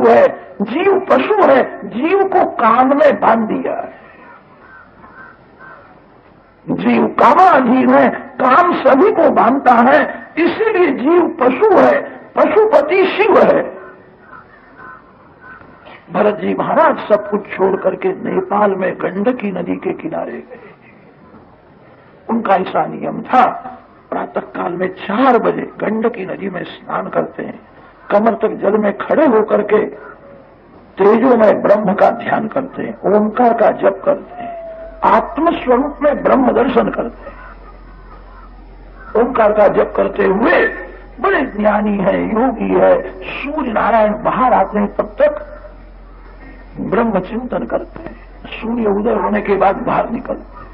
है, जीव पशु है, जीव को काम में बांध दिया है। जीव कामाधीन है, काम सभी को बांधता है, इसीलिए जीव पशु है, पशुपति शिव है। भरत जी महाराज सब कुछ छोड़ करके नेपाल में गंडकी नदी के किनारे गए। उनका ऐसा नियम था, प्रातः काल में 4 बजे गंडकी नदी में स्नान करते हैं, कमर तक जल में खड़े होकर के तेजोमय ब्रह्म का ध्यान करते हैं, ओंकार का जप करते हैं, आत्मस्वरूप में ब्रह्म दर्शन करते हैं। ओंकार का जप करते हुए बड़े ज्ञानी है, योगी है, सूर्य नारायण बाहर आते हैं तब तक ब्रह्म चिंतन करते हैं। सूर्य उदय होने के बाद बाहर निकलते हैं,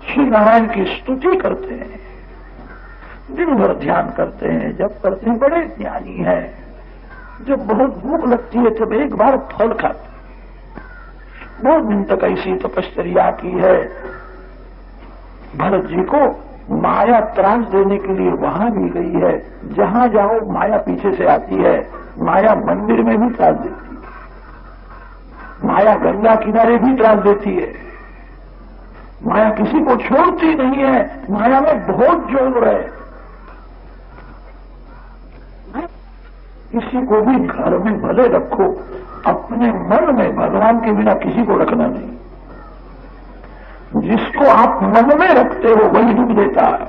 श्री नारायण की स्तुति करते हैं, दिन भर ध्यान करते हैं, जप करते हैं, बड़े ज्ञानी है। जब बहुत भूख लगती है तब एक बार फल खाते हैं। बहुत दिन तक ऐसी तपश्चर्या की है। भरत जी को माया त्रास देने के लिए वहां भी गई है, जहां जाओ माया पीछे से आती है। माया मंदिर में भी त्रास देती है, माया गंगा किनारे भी त्रास देती है, माया किसी को छोड़ती नहीं है, माया में बहुत जोर है। किसी को भी घर में भले रखो, अपने मन में भगवान के बिना किसी को रखना नहीं। जिसको आप मन में रखते हो वही डूब देता है।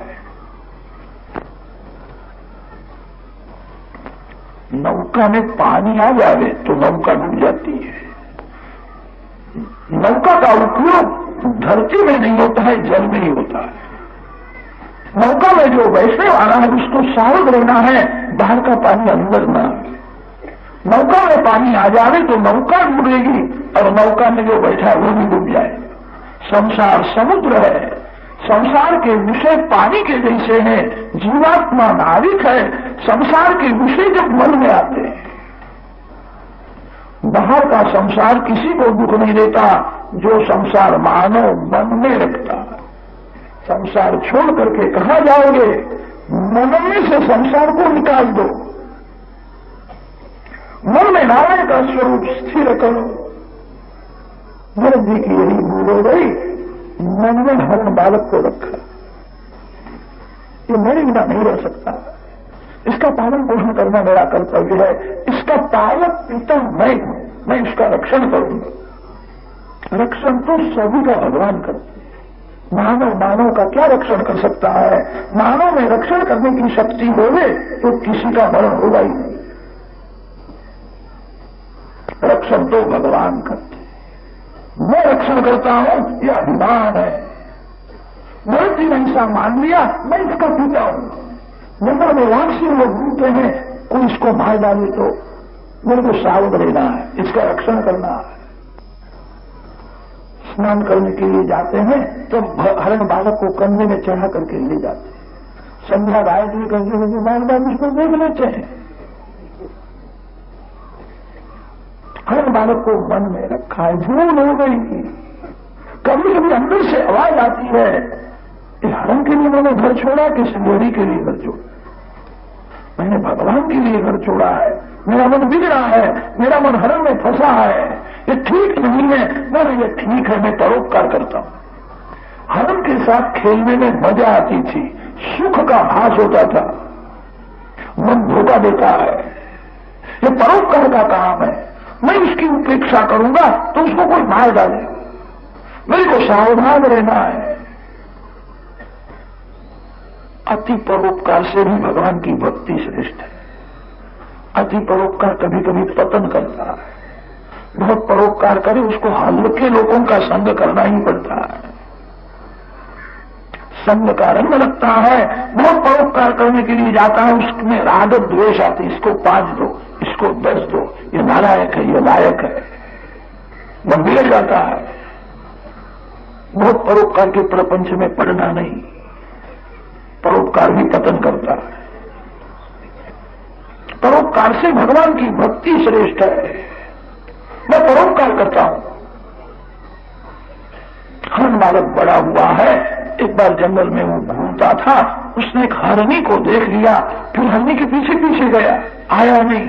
नौका में पानी आ जाए तो नौका डूब जाती है। नौका का उपयोग धरती में नहीं होता है, जल में ही होता है। नौका में जो बैठने वाला है उसको सावध रहना है, बाहर का पानी अंदर ना आए। नौका में पानी आ जाए तो नौका डूबेगी और नौका में जो बैठा है वो भी डूब जाए। संसार समुद्र है, संसार के विषय पानी के जैसे हैं, जीवात्मा नाविक है। संसार के विषय जब मन में आते हैं, बाहर का संसार किसी को दुख नहीं देता, जो संसार मानव मन में रखता है। संसार छोड़ करके कहां जाओगे? मन में से संसार को निकाल दो, मन में नारायण का स्वरूप स्थिर करो। भरत जी की यही भूल हो गई, मन में हरण बालक को रखा। ये मेरे बिना नहीं रह सकता, इसका पालन पोषण करना मेरा कर्तव्य है, इसका पालक पिता मैं इसका रक्षण करूंगा। रक्षण तो सभी का भगवान करते हैं। मानव का क्या रक्षण कर सकता है? मानव में रक्षण करने की शक्ति होवे तो किसी का मरण होगा ही नहीं। रक्षण तो भगवान करते हैं, मैं रक्षण करता हूं, यह अभिमान है। भरत जी ने ऐसा मान लिया, मैं इसका पिता हूं। नगर में वांसी लोग घूमते हैं, कोई इसको मार डाले तो मेरे को सावध रहना है, इसका रक्षण करना है। स्नान करने के लिए जाते हैं तो हरण बालक को कंधे में चढ़ा करके ले जाते हैं। संध्या गायत्री करते हुए बार उसको देख लेते हैं। हरण बालक को मन में रखा है, भूल हो गई। कभी कभी अंदर से आवाज आती है, हरण के लिए मैंने घर छोड़ा कि सिंदूरी के लिए घर छोड़ा? मैंने भगवान के लिए घर छोड़ा है, मेरा मन बिगड़ा है, मेरा मन हरण में फंसा है, ये ठीक नहीं है। नहीं, ये ठीक है, मैं परोपकार करता हूं। हरण के साथ खेलने में मजा आती थी, सुख का भास होता था। मन धोखा देता है, ये परोपकार का काम है। मैं उसकी उपेक्षा करूंगा तो उसको कोई मार डालेगा, मेरे को सावधान रहना है। अति परोपकार से भी भगवान की भक्ति श्रेष्ठ है। अति परोपकार कभी कभी पतन करता है। बहुत परोपकार करे उसको हल्के लोगों का संग करना ही पड़ता है, संग का रंग लगता है। बहुत परोपकार करने के लिए जाता है, उसमें राग द्वेष आती, इसको 5 दो, इसको 10 दो, ये नालायक है, ये लायक है, वो बिगड़ जाता है। बहुत परोपकार के प्रपंच में पड़ना नहीं, परोपकार भी पतन करता है। परोपकार से भगवान की भक्ति श्रेष्ठ है। मैं परोपकार करता हूं। हरण बालक बड़ा हुआ है, एक बार जंगल में वो घूमता था, उसने एक हरनी को देख लिया, फिर हरनी के पीछे पीछे गया, आया नहीं।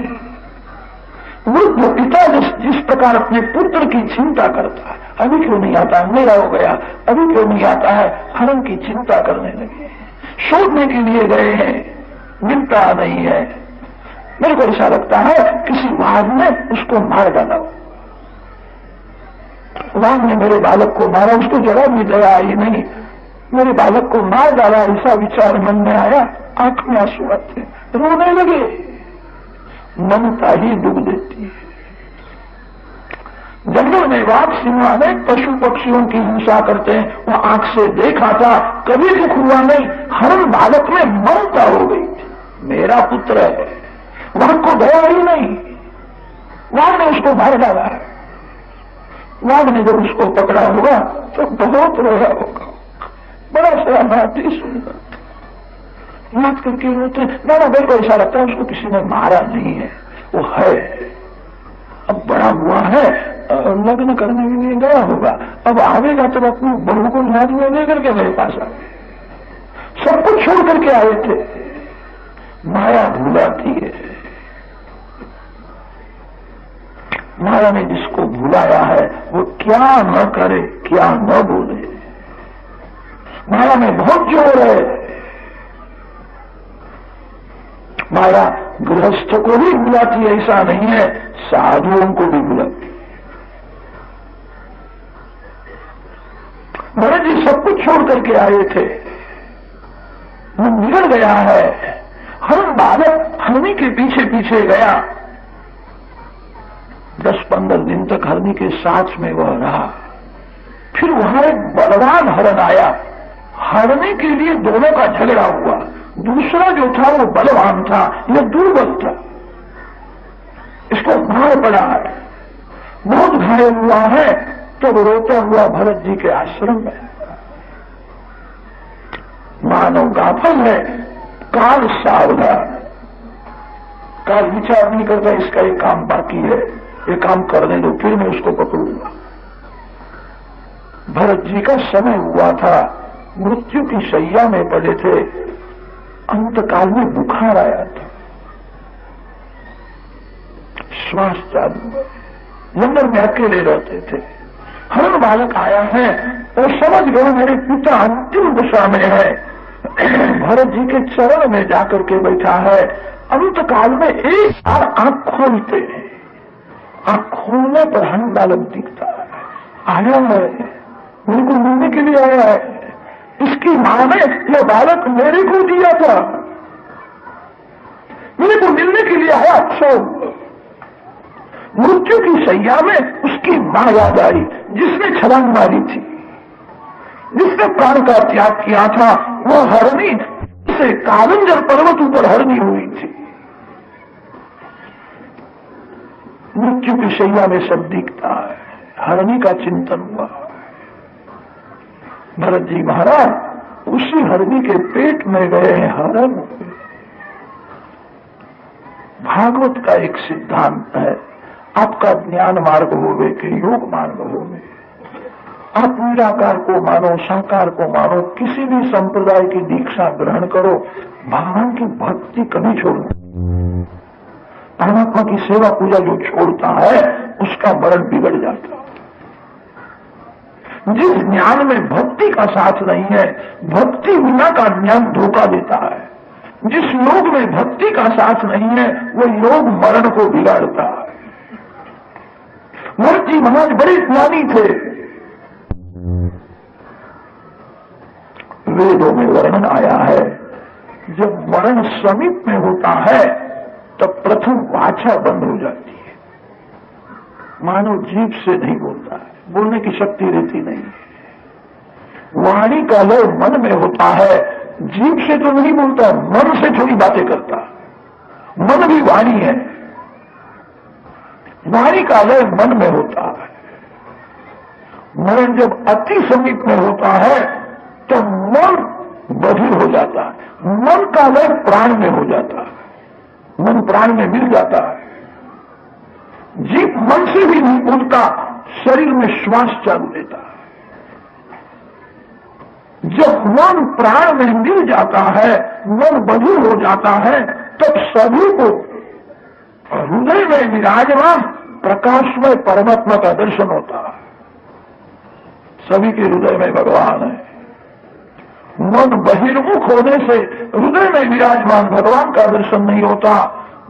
वृद्ध पिता जिस प्रकार अपने पुत्र की चिंता करता है, अभी क्यों नहीं आता, मेरा हो गया, अभी क्यों नहीं आता है, हरण की चिंता करने लगे, शोधने के लिए गए हैं, मिलता नहीं है। मेरे को ऐसा लगता है किसी वाघ ने उसको मार डाला, वाघ ने मेरे बालक को मारा, उसको जरा भी दया आई नहीं, मेरे बालक को मार डाला, ऐसा विचार मन में आया, आंख में आंसू आते, रोने लगे। ममता ही डूब देती है। जंगल में वाघ सिंह ने पशु पक्षियों की हिंसा करते हैं, वो आंख से देखा था, कभी दुख हुआ नहीं। हरण बालक में ममता हो गई, मेरा पुत्र है, वाघ को दया ही नहीं, वाघ ने उसको मार डाला है। वाघ ने जब उसको पकड़ा होगा तो बहुत रोया होगा, बड़ा सा बात ही सुनता, याद करके रोते। ना मेरे को ऐसा लगता है उसको किसी ने मारा नहीं है, वो है, अब बड़ा हुआ है, लग्न करने के लिए गया होगा, अब आवेगा तो अपनी बहू को साथ में लेकर के मेरे पास आ गए। सब कुछ छोड़ करके आए थे, माया भुलाती है। माया ने जिसको भुलाया है वो क्या न करे, क्या न बोले। माया में बहुत जोर है। माया गृहस्थ को भी बुलाती, ऐसा नहीं है, साधुओं को भी बुलाती। भरत जी सब कुछ छोड़ करके आए थे, वो बिगड़ गया है। हरण बालक हरणी के पीछे पीछे गया, 10-15 दिन तक हरणी के साथ में वह रहा। फिर वहां एक बलवान हरण आया, हरणी के लिए दोनों का झगड़ा हुआ। दूसरा जो था वो बलवान था, यह दुर्बल था, इसको मार पड़ा है, बहुत घायल हुआ है। तब रोता हुआ भरत जी के आश्रम में, मानव गाफल है, काल सावधान, काल विचार नहीं करता इसका एक काम बाकी है, ये काम करने दो, फिर मैं उसको पकड़ूंगा। भरत जी का समय हुआ था, मृत्यु की शैया में पड़े थे, अंतकाल में बुखार आया था, श्वास चालू, जंगल में अकेले रहते थे। हरण बालक आया है और समझ गए मेरे पिता अंतिम दशा में है, भरत जी के चरण में जाकर के बैठा है। अंतकाल में एक बार आंख खोलते हैं, आंख खोलने पर हरण बालक दिखता है, आया है, मेरे को मिलने के लिए आया है। इसकी मां ने यह बालक मेरे को दिया था, मेरे को मिलने के लिए आया। अच्छा, मृत्यु की शैया में उसकी मां याद आई, जिसने छलांग मारी थी, जिसने प्राण का त्याग किया था। वह हरणी से कालंजर पर्वत ऊपर हरणी हुई थी। मृत्यु की शैया में सब दिखता है, हरणी का चिंतन हुआ। भरत जी महाराज उसी हरणी के पेट में गए हैं हरण। भागवत का एक सिद्धांत है, आपका ज्ञान मार्ग होवे कि योग मार्ग होवे, आप निराकार को मानो, साकार को मानो, किसी भी संप्रदाय की दीक्षा ग्रहण करो, भगवान की भक्ति कभी छोड़ो। परमात्मा की सेवा पूजा जो छोड़ता है उसका वर्ण बिगड़ जाता है। जिस ज्ञान में भक्ति का साथ नहीं है, भक्ति बिना का ज्ञान धोखा देता है। जिस योग में भक्ति का साथ नहीं है वो योग मरण को बिगाड़ता है। भरत जी महाराज बड़े ज्ञानी थे। वेदों में वर्णन आया है, जब मरण समीप में होता है तब प्रथम वाचा बंद हो जाती है, मानव जीभ से नहीं बोलता है, बोलने की शक्ति रहती नहीं है। वाणी का लय मन में होता है, जीभ से तो नहीं बोलता, मन से थोड़ी बातें करता। मन भी वाणी है, वाणी का लय मन में होता है। मरण जब अति समीप में होता है तो मन बधिर हो जाता है, मन का लय प्राण में हो जाता है, मन प्राण में मिल जाता है। जीभ मन से भी नहीं बोलता, शरीर में श्वास चालू लेता है। जब मन प्राण में मिल जाता है, मन बधिर हो जाता है, तब सभी को हृदय में विराजमान प्रकाशमय परमात्मा का दर्शन होता है। सभी के हृदय में भगवान है। मन बहिर्मुख होने से हृदय में विराजमान भगवान का दर्शन नहीं होता।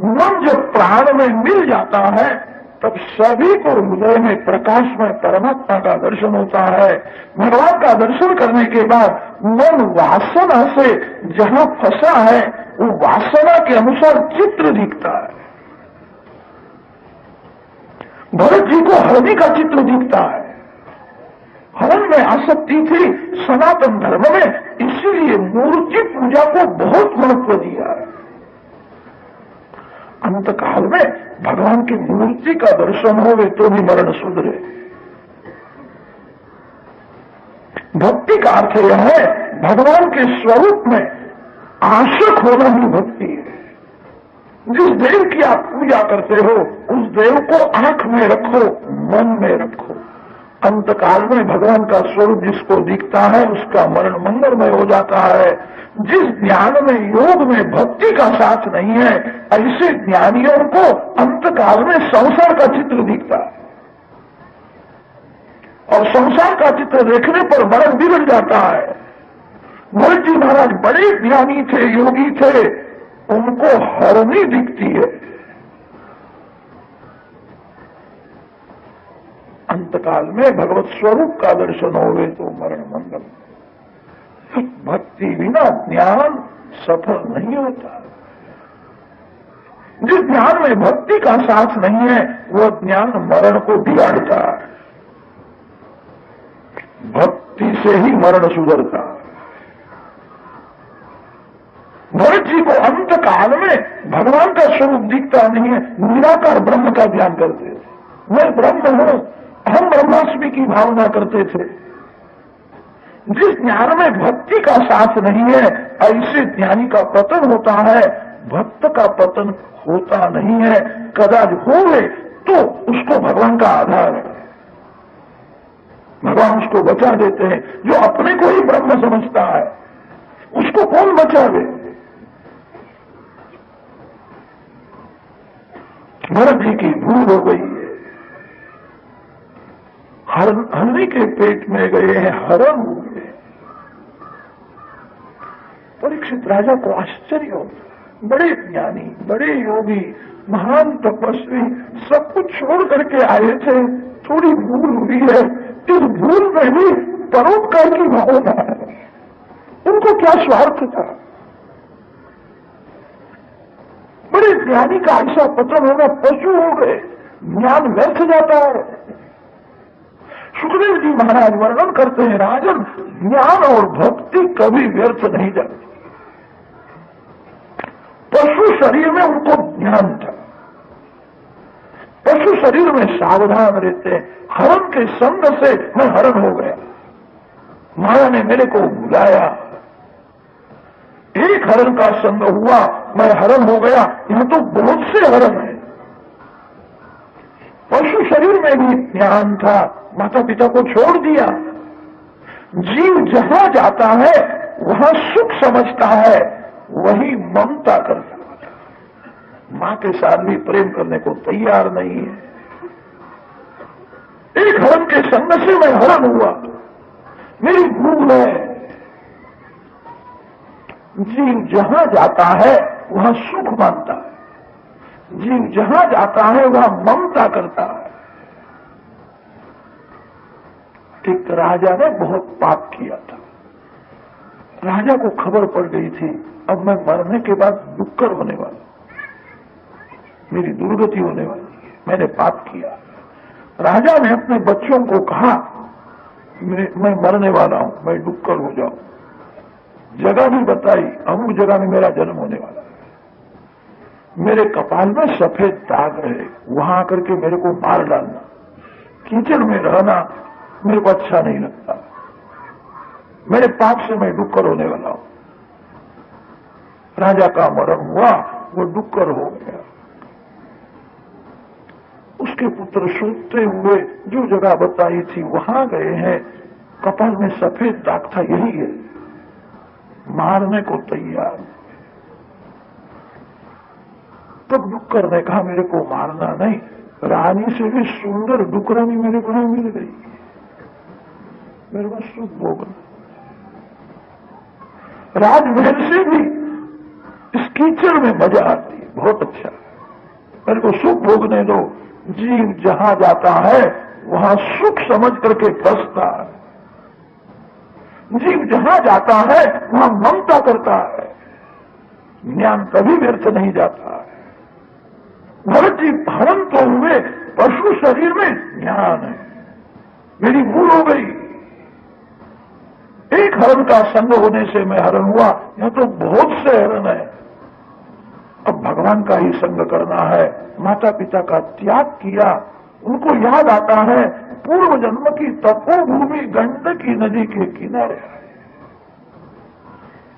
मन जब प्राण में मिल जाता है तब सभी को हृदय में प्रकाश में परमात्मा का दर्शन होता है। भगवान का दर्शन करने के बाद मन वासना से जहां फंसा है वो वासना के अनुसार चित्र दिखता है। भरत जी को हरणी का चित्र दिखता है। हरण में आसक्ति थी सनातन धर्म में, इसीलिए मूर्ति पूजा को बहुत महत्व दिया है। अंतकाल में भगवान की मूर्ति का दर्शन होवे तो भी मरण सुधरे। भक्ति का अर्थ यह है भगवान के स्वरूप में आशक होना ही भक्ति है। जिस देव की आप पूजा करते हो उस देव को आंख में रखो, मन में रखो। अंतकाल में भगवान का स्वरूप जिसको दिखता है उसका मरण मंगलमय हो जाता है। जिस ज्ञान में योग में भक्ति का साथ नहीं है ऐसे ज्ञानियों को अंतकाल में संसार का चित्र दिखता है और संसार का चित्र देखने पर मरण बिगड़ जाता है। भरत जी महाराज बड़े ज्ञानी थे, योगी थे, उनको हरणी दिखती है। अंतकाल में भगवत स्वरूप का दर्शन होवे तो मरण मंगल। भक्ति बिना ज्ञान सफल नहीं होता। जिस ज्ञान में भक्ति का साथ नहीं है वह ज्ञान मरण को बिगाड़ता है। भक्ति से ही मरण सुधरता है। भरत जी को अंतकाल में भगवान का स्वरूप दिखता नहीं है, निराकार ब्रह्म का ध्यान करते थे। मैं ब्रह्म हूं, हम ब्रह्मास्मि की भावना करते थे। जिस ज्ञान में भक्ति का साथ नहीं है ऐसे ज्ञानी का पतन होता है, भक्त का पतन होता नहीं है। कदाच होवे तो उसको भगवान का आधार है, भगवान उसको बचा देते हैं। जो अपने को ही ब्रह्म समझता है उसको कौन बचावे? भरत जी की भूल हो गई है। हरणी के पेट में गए हैं, हरण हो गए। परीक्षित राजा को आश्चर्य होता। बड़े ज्ञानी, बड़े योगी, महान तपस्वी सब कुछ छोड़ करके आए थे, थोड़ी भूल हुई है। इस भूल में भी परोपकार की भावना है। उनको क्या स्वार्थ था? बड़े ज्ञानी का ऐसा पतन होगा, पशु हो गए, ज्ञान व्यर्थ जाता है। सुखदेव जी महाराज वर्णन करते हैं, राजन ज्ञान और भक्ति कभी व्यर्थ नहीं जाती। पशु शरीर में उनको ज्ञान था, पशु शरीर में सावधान रहते हैं। हरण के संग से मैं हरण हो गया, माया ने मेरे को बुलाया, एक हरण का संग हुआ, मैं हरण हो गया। यहां तो बहुत से हरण है। पशु शरीर में भी ज्ञान था, माता पिता को छोड़ दिया। जीव जहां जाता है वहां सुख समझता है, वही ममता करता है। मां के साथ भी प्रेम करने को तैयार नहीं है। एक हरण के संग से मैं हरण हुआ, मेरी भूल है। जीव जहां जाता है वहां सुख मानता है, जीव जहां जाता है वहां ममता करता है। एक राजा ने बहुत पाप किया था। राजा को खबर पड़ गई थी अब मैं मरने के बाद डुक्कर होने वाला, मेरी दुर्गति होने वाली है, मैंने पाप किया। राजा ने अपने बच्चों को कहा मैं मरने वाला हूं, मैं डुक्कर हो जाऊं। जगह भी बताई, अमुक जगह में मेरा जन्म होने वाला है, मेरे कपाल में सफेद दाग रहे, वहां आकर के मेरे को मार डालना, कीचड़ में रहना मेरे को अच्छा नहीं लगता, मेरे पाप से मैं डुक्कर होने वाला हूं। राजा का मरण हुआ, वो डुक्कर हो गया। उसके पुत्र सोते हुए जो जगह बताई थी वहां गए हैं, कपाल में सफेद दाग था, यही है, मारने को तैयार। तब डुक्कर ने कहा मेरे को मारना नहीं, रानी से भी सुंदर डुकरानी मेरे को नहीं मिल गई, मेरे को सुख भोगना। राजमहल से भी इस कीचड़ में मजा आती है, बहुत अच्छा, मेरे को सुख भोगने दो। जीव जहां जाता है वहां सुख समझ करके फंसता है, जीव जहां जाता है वहां ममता करता है, ज्ञान कभी व्यर्थ नहीं जाता है। भरत जी हरण तो हुए, पशु शरीर में ज्ञान है, मेरी भूल हो गई, एक हरण का संग होने से मैं हरण हुआ, यह तो बहुत से हरण है। अब भगवान का ही संग करना है। माता पिता का त्याग किया, उनको याद आता है पूर्व जन्म की तपोभूमि गंडकी नदी के किनारे,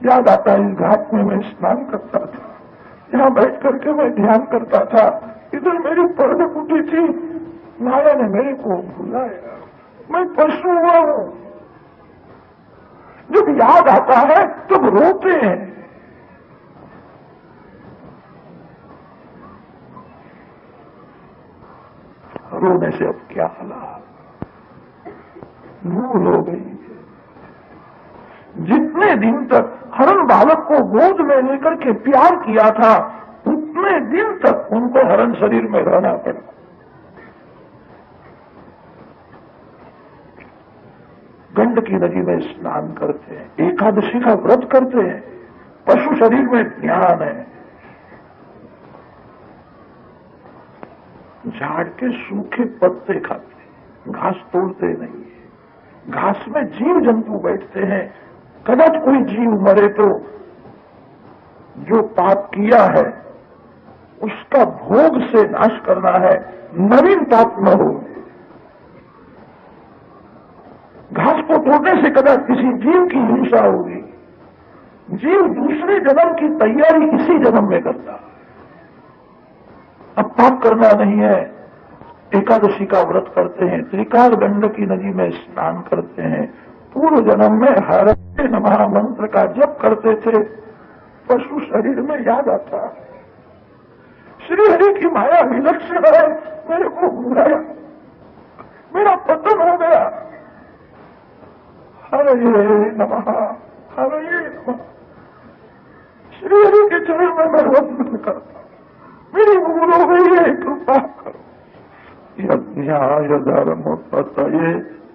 याद आता है इस घाट में मैं स्नान करता था, यहां बैठ करके मैं ध्यान करता था, इधर मेरी पर्ण फूटी थी, माया ने मेरे को भुलाया, मैं पशु हुआ हूं। जब याद आता है तब रोते हैं। रोने से अब क्या हालात, भूल हो गई। जितने दिन तक हरण बालक को गोद में लेकर के प्यार किया था, उतने दिन तक उनको हरण शरीर में रहना पड़ा। गंडकी नदी में स्नान करते हैं, एकादशी का व्रत करते हैं, पशु शरीर में ज्ञान है। झाड़ के सूखे पत्ते खाते, घास तोड़ते नहीं है। घास में जीव जंतु बैठते हैं, कदाच कोई जीव मरे तो जो पाप किया है उसका भोग से नाश करना है, नवीन पाप न हो। घास को तोड़ने से कदाच किसी जीव की हिंसा होगी। जीव दूसरे जन्म की तैयारी इसी जन्म में करता। अब पाप करना नहीं है, एकादशी का व्रत करते हैं, त्रिकाल गंडकी नदी में स्नान करते हैं, पूर्व जन्म में हरे नमः मंत्र का जप करते थे, पशु शरीर में याद आता है। श्री हरि की माया विलक्षण है, मेरे को भुलाया, मेरा पतन हो गया। हरे नमः, हरे नमः, श्री हरि के चरण में मैं वंदन करता, मेरी भूल हो गई है, कृपा करो। यज्ञाय धर्म पतये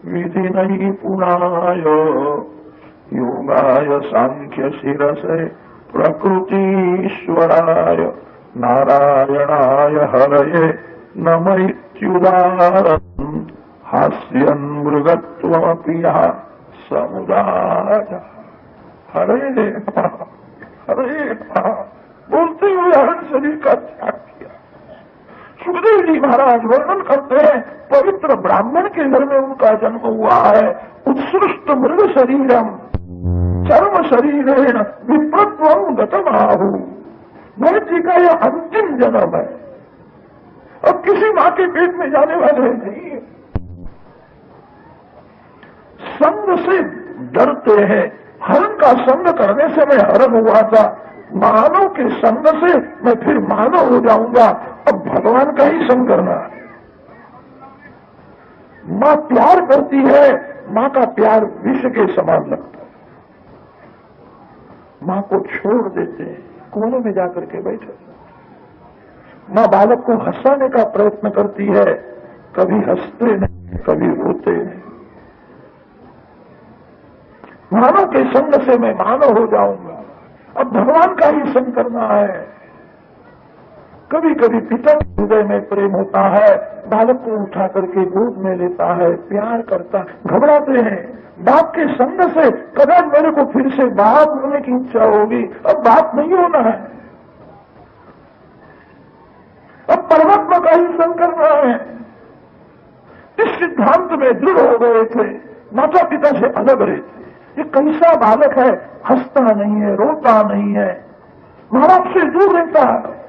विधि नहीं पुनाय, योगाय सांख्य शिरसे प्रकृतीश्वराय, नारायणाय हरये नमैत्युदारम्, हास्यन् मृगत्वमपि यः समुदाय। हरे नमः, हरे नमः बोलते हुए हरण शरीर का त्याग किया। सुखदेव जी महाराज वर्णन करते हैं, पवित्र ब्राह्मण के घर में उनका जन्म हुआ है। उत्सृष्ट मृग शरीरम चर्म शरीरेण विप्रत्वम गतमाहु। भरत जी का यह अंतिम जन्म है, अब किसी मां के पेट में जाने वाले नहीं है। संग से डरते हैं, हरण का संग करने से मैं हरण हुआ था, मानव के संग से मैं फिर मानव हो जाऊंगा, अब भगवान का ही संग करना है। मां प्यार करती है, मां का प्यार विष के समान लगता है। मां को छोड़ देते हैं, कोने में जाकर के बैठे। मां बालक को हंसाने का प्रयत्न करती है, कभी हंसते नहीं, कभी रोते नहीं। मानव के संग से मैं मानव हो जाऊंगा, अब भगवान का ही संग करना है। कभी कभी पिता के हृदय में प्रेम होता है, बालक को उठा करके गोद में लेता है, प्यार करता है, घबराते हैं। बाप के संग से कदाच मेरे को फिर से बाप होने की इच्छा होगी, अब बाप नहीं होना है, अब परमात्मा का ही संग करना है। इस सिद्धांत में दृढ़ हो गए थे, माता पिता से अलग रहते। ये कैसा बालक है, हंसता नहीं है, रोता नहीं है, मां बाप से दूर रहता है।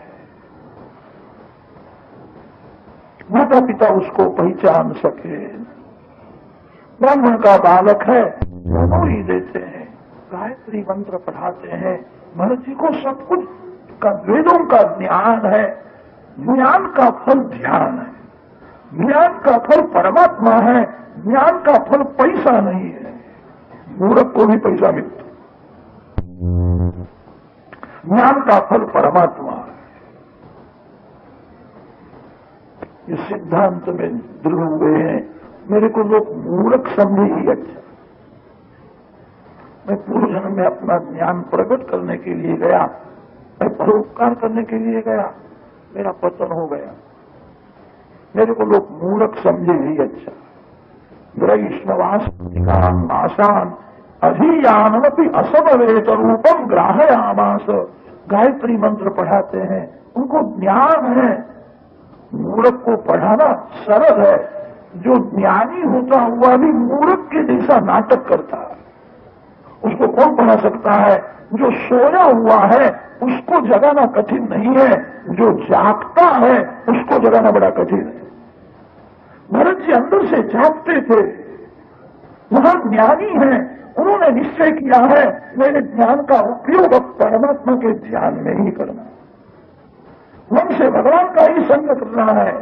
माता पिता उसको पहचान सके। ब्राह्मण का बालक है, दोनों ही देते हैं, गायत्री मंत्र पढ़ाते हैं। भरत जी को सब कुछ उसका वेदों का ज्ञान है। ज्ञान का फल ध्यान है, ज्ञान का फल परमात्मा है, ज्ञान का फल पैसा नहीं है। मूर्ख को भी पैसा मिलता, ज्ञान का फल परमात्मा है। ये सिद्धांत में दृढ़ हुए हैं। मेरे को लोग मूर्ख समझे ही अच्छा। मैं पूर्व जन्म में अपना ज्ञान प्रकट करने के लिए गया, मैं परोपकार करने के लिए गया, मेरा पतन हो गया। मेरे को लोग मूर्ख समझे ही अच्छा। वैष्णवास आसान अधियानमपि असमवेत रूपम ग्राहयामास। गायत्री मंत्र पढ़ाते हैं, उनको ज्ञान है। मूर्ख को पढ़ाना सरल है। जो ज्ञानी होता हुआ भी मूर्ख के जैसा नाटक करता है, उसको कौन पढ़ा सकता है? जो सोया हुआ है उसको जगाना कठिन नहीं है, जो जागता है उसको जगाना बड़ा कठिन है। भरत जी अंदर से जागते थे, वहां ज्ञानी है, उन्होंने निश्चय किया है मेरे ज्ञान का उपयोग अब परमात्मा के ध्यान में ही करना, मन से भगवान का ही संग करना है।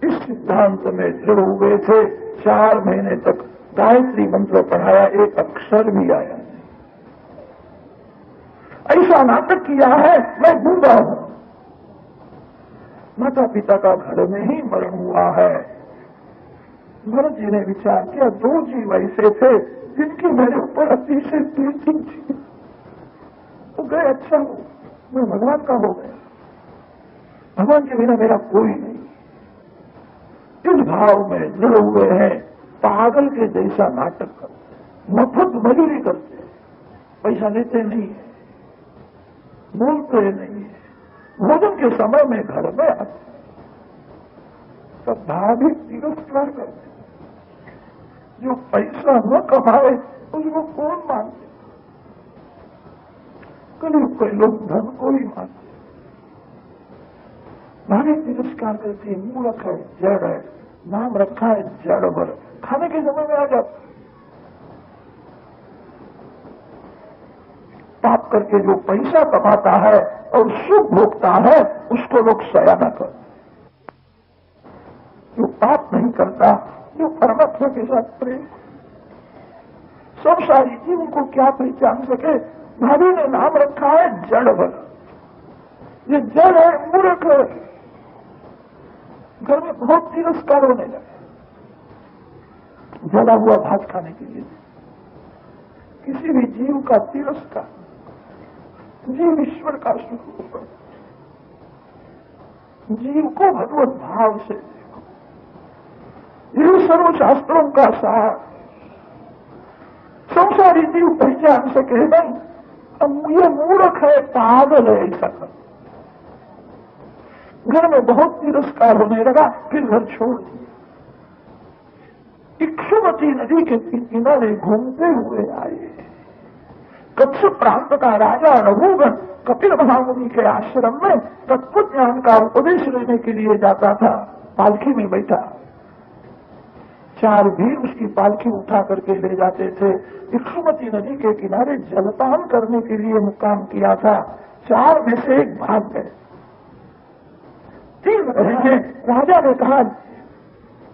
इस सिद्धांत में दृढ़ हुए थे। 4 महीने तक गायत्री मंत्र पढ़ाया, एक अक्षर भी आया नहीं। ऐसा नाटक किया है मैं गूंगा हूं। माता पिता का घर में ही मरण हुआ है। भरत जी ने विचार किया, 2 जीव ऐसे थे जिनकी मेरे ऊपर अतिशय प्रीति थी, वो गए, अच्छा हो, मैं भगवान का हो गया, भगवान के बिना मेरा कोई नहीं। इस भाव में दृढ़ हुए हैं। पागल के जैसा नाटक करते, मफत मजूरी करते, पैसा लेते नहीं है, बोलते नहीं है, भोजन के समय में घर में आते, तब भाभी तिरस्कार करते। जो पैसा न कमाए उसको कौन मानते? करीब कोई लोग धन को ही मानते। भाभी तिरस्कार करती, मूर्ख है, जड़ है, नाम रखा है जड़ भर, खाने के समय में आ जाता। पाप करके जो पैसा कमाता है और सुख भोगता है उसको लोग सयाना करते। जो पाप नहीं करता, जो परमात्मा के साथ प्रेम, सब सारी जीव उनको क्या पहचान सके? भाभी ने नाम रखा है जड़ भर, ये जड़ है, मूर्ख है। घर में बहुत तिरस्कार होने लगा, जला हुआ भात खाने के लिए। किसी भी जीव का तिरस्कार, जीव ईश्वर का स्वरूप, जीव को भगवत भाव से देखो, ये सर्वशास्त्रों का सार। संसारी जीव पहचान सके नहीं, अब ये मूर्ख है, पागल है, ऐसा कर। घर में बहुत तिरस्कार होने लगा, फिर घर छोड़ दिया। इक्षुमती नदी के किनारे घूमते हुए आए। कच्छ प्रांत का राजा रघुगण कपिल महामुनि के आश्रम में तत्व ज्ञान का उपदेश लेने के लिए जाता था। पालकी में बैठा, 4 वीर उसकी पालकी उठा करके ले जाते थे। इक्षुमती नदी के किनारे जलपान करने के लिए मुकाम किया था। 4 में से एक भाग गए, 3 रहे हैं। राजा ने कहा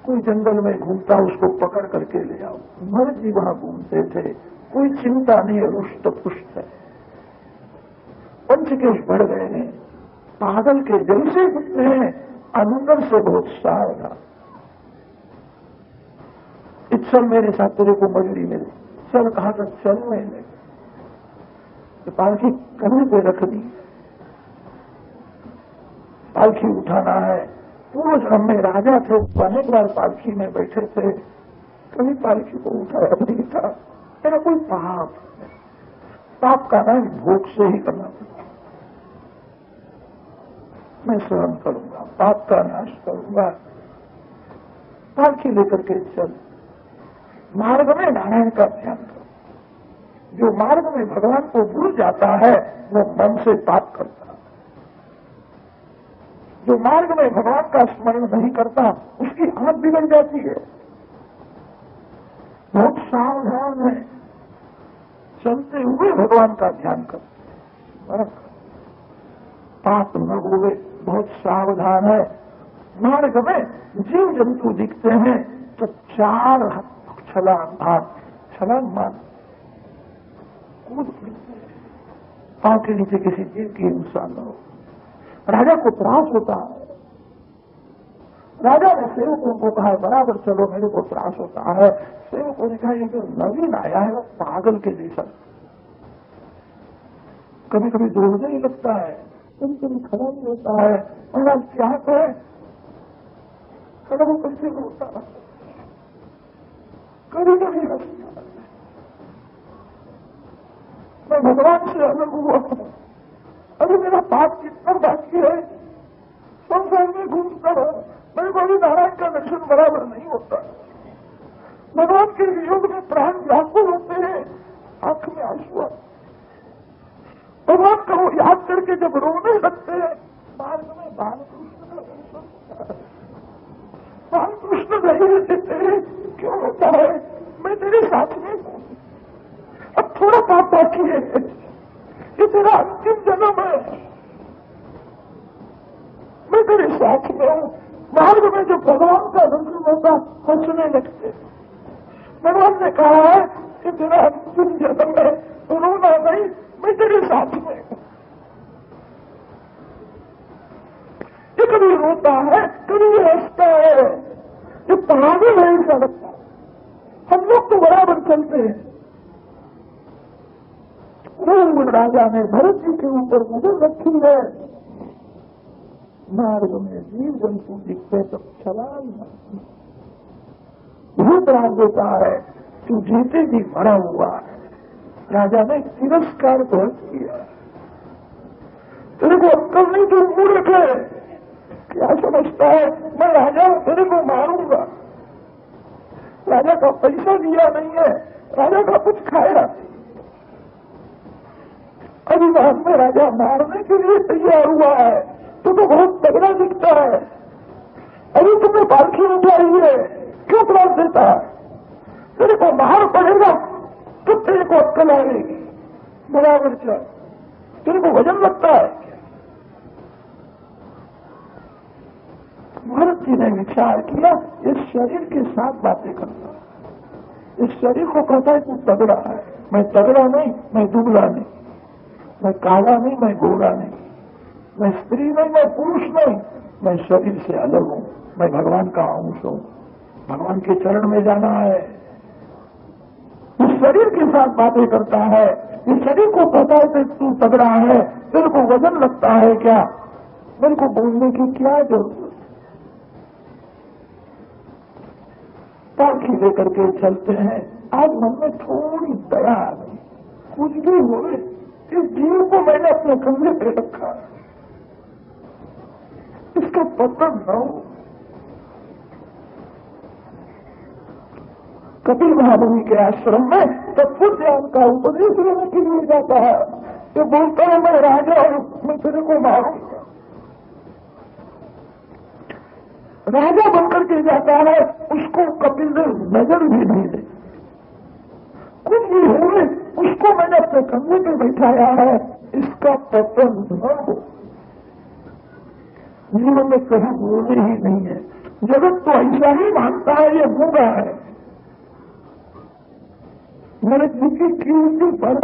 कोई जंगल में घूमता उसको पकड़ करके ले आओ। भरत जी वहां घूमते थे, कोई चिंता नहीं है, रुष्ट पुष्ट है। पंचकेश बढ़ गए हैं, पागल के जैसे घूमते हैं, अंदर से बहुत सावधान। चल मेरे साथ, तेरे को मजूरी मिले। चल कहा था, चल मैंने तो पालकी कंधे पे रख दी। पालकी उठाना है। पूर्व जन्म में राजा थे, अनेक बार पालकी में बैठे थे, कभी पालकी को उठाया नहीं था। मेरा कोई पाप, पाप का नाश भोग से ही करना पड़ता। मैं सहन करूंगा, पाप का नाश करूंगा। पालकी लेकर के चल, मार्ग में नारायण का ध्यान करो। जो मार्ग में भगवान को भूल जाता है वो मन से पाप करता है। जो मार्ग में भगवान का स्मरण नहीं करता उसकी हालत बिगड़ जाती है। बहुत सावधान है, चलते हुए भगवान का ध्यान करते। पाप न हुए, बहुत सावधान है। मार्ग में जीव जंतु दिखते हैं तो 4 छलांग मार कूद पांव के नीचे किसी जीव की हिंसा न हो। राजा को त्रास होता है। राजा ने सेवकों को कहा बराबर चलो, मेरे को त्रास होता है। सेवकों ने कहा ये जो नवीन आया है वो पागल के जैसा, कभी कभी दौड़ने ही लगता है, कभी कभी खड़ा नहीं होता है। महाराज क्या करें, खड़ा वो कैसे होता है, कभी कभी लगता है मैं भगवान से अलग हुआ हूं, अभी मेरा पाप कितना बाकी है, संसार में घूमता है, मेरे को अभी नारायण का दर्शन बराबर नहीं होता। भगवान के वियोग में प्राण व्याकुल होते हैं, आंख में आंसू आते, भगवान का वो याद करके जब रोने लगते हैं। मार्ग में बालकृष्ण धैर्य देते हैं, क्यों होता है, मैं तेरे साथ में हूं, अब थोड़ा पाप बाकी है, ये तेरा अंतिम जन्म है, मैं तेरे साथ में हूं। मार्ग में जो भगवान का दर्शन होता हंसने लगते। भगवान ने कहा है कि तेरा अंतिम जन्म है, रोना नहीं, मैं तेरे साथ में हूं। ये कभी रोता है, कभी हंसता है, ये पागल है ऐसा लगता है। हम लोग तो बराबर चलते हैं। राजा ने भरत जी के ऊपर नजर रखी है। मार्ग में जीव जंतु दिखते तो छलांग बहुत राज देता है, तू जीते जी मरा हुआ है। राजा ने तिरस्कार बहुत किया, तेरे को अक्कल नहीं, तू मूर्ख है, क्या समझता है मैं राजा हूं, तेरे को मारूंगा। राजा का पैसा दिया नहीं है, राजा का कुछ खाया। अभी बाद में राजा मारने के लिए तैयार हुआ है, तो बहुत तगड़ा दिखता है। अभी तुमने पालकी उठाई है, क्यों त्रास देता है, तेरे को मार पड़ेगा तो तेरे को अक्कल आएगी, बराबर चल, तेरे को वजन लगता है। भरत जी ने विचार किया, इस शरीर के साथ बातें करता है, इस शरीर को कहता है तू तगड़ा है, मैं तगड़ा नहीं, मैं दुबला नहीं, मैं काला नहीं, मैं गोरा नहीं, मैं स्त्री नहीं, मैं पुरुष नहीं, मैं शरीर से अलग हूं, मैं भगवान का अंश हूं, भगवान के चरण में जाना है। इस शरीर के साथ बातें करता है, इस शरीर को कहता है कि तू तगड़ा है, तेरे को वजन लगता है क्या, मेरे को बोलने की क्या जरूरत। पालकी लेकर के चलते हैं। आज मन में थोड़ी दया आ गई, कुछ भी हो, इस जीव को मैंने अपने कंधे पे रखा, इसका पतन न हो। कपिल महामुनि के आश्रम में तत्व ज्ञान का उपदेश लेने के लिए जाता है, ये बोलता है मैं राजा हूं, मैं तेरे को मारूंगा। राजा बनकर के जाता है, उसको कपिल ने नजर भी नहीं दे, कुछ भी हुए, उसको मैंने अपने कंधे पे बैठाया है, इसका पतन न हो। जीवन में कभी बोले ही नहीं है, जगत तो ऐसा ही मानता है ये गूंगा है। भरत जी की कीर्ति पर